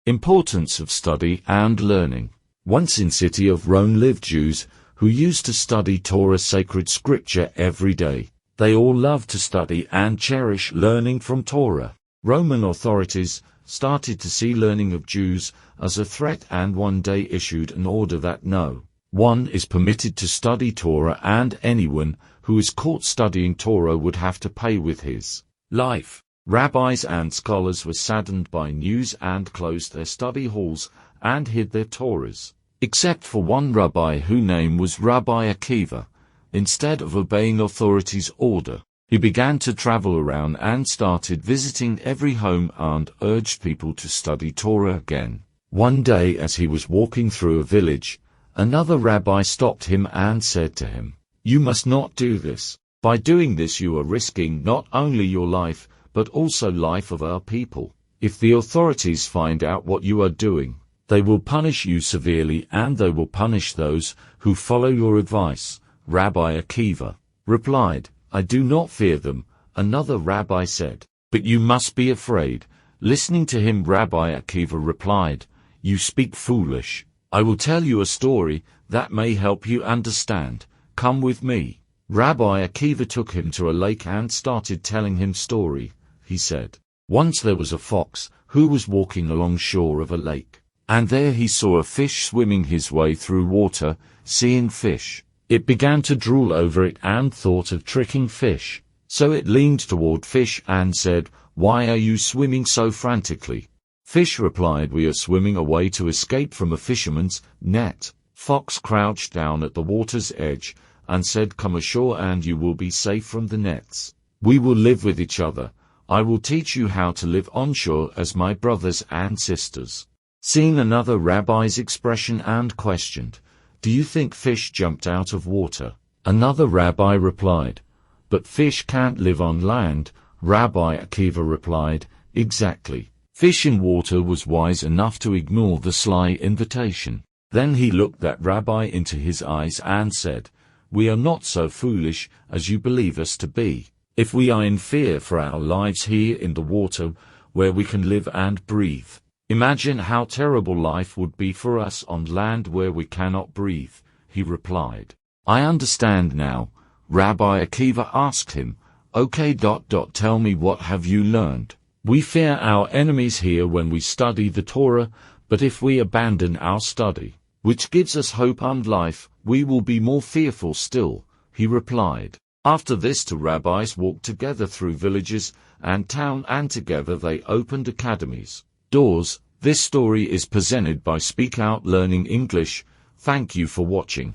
Importance of study and learning. Once in city of Rome lived Jews who used to study Torah sacred scripture every day. They all loved to study and cherish learning from Torah. Roman authorities started to see learning of Jews as a threat and one day issued an order that no one is permitted to study Torah, and anyone who is caught studying Torah would have to pay with his life. Rabbis and scholars were saddened by news and closed their study halls and hid their Torahs, except for one rabbi whose name was Rabbi Akiva. Instead of obeying authorities' order, he began to travel around and started visiting every home and urged people to study Torah again. One day as he was walking through a village, another rabbi stopped him and said to him, "You must not do this. By doing this you are risking not only your life, but also life of our people. If the authorities find out what you are doing, they will punish you severely, and they will punish those who follow your advice." Rabbi Akiva replied, "I do not fear them." Another rabbi said, "But you must be afraid." Listening to him, Rabbi Akiva replied, "You speak foolish. I will tell you a story that may help you understand. Come with me." Rabbi Akiva took him to a lake and started telling him story. He said, "Once there was a fox who was walking along shore of a lake, and there he saw a fish swimming his way through water. Seeing fish, it began to drool over it and thought of tricking fish. So it leaned toward fish and said, 'Why are you swimming so frantically?' Fish replied, 'We are swimming away to escape from a fisherman's net.' Fox crouched down at the water's edge and said, 'Come ashore and you will be safe from the nets. We will live with each other. I will teach you how to live onshore as my brothers and sisters." Seeing another rabbi's expression and questioned, "Do you think fish jumped out of water?" Another rabbi replied, "But fish can't live on land." Rabbi Akiva replied, "Exactly." Fish in water was wise enough to ignore the sly invitation. Then he looked that rabbi into his eyes and said, "We are not so foolish as you believe us to be. If we are in fear for our lives here in the water where we can live and breathe, imagine how terrible life would be for us on land where we cannot breathe." He replied, "I understand now." Rabbi Akiva asked him, "Okay, tell me, what have you learned?" "We fear our enemies here when we study the Torah, but if we abandon our study, which gives us hope and life, we will be more fearful still," he replied. After this, two rabbis walked together through villages and town, and together they opened academies. Doors. This story is presented by Speak Out Learning English. Thank you for watching.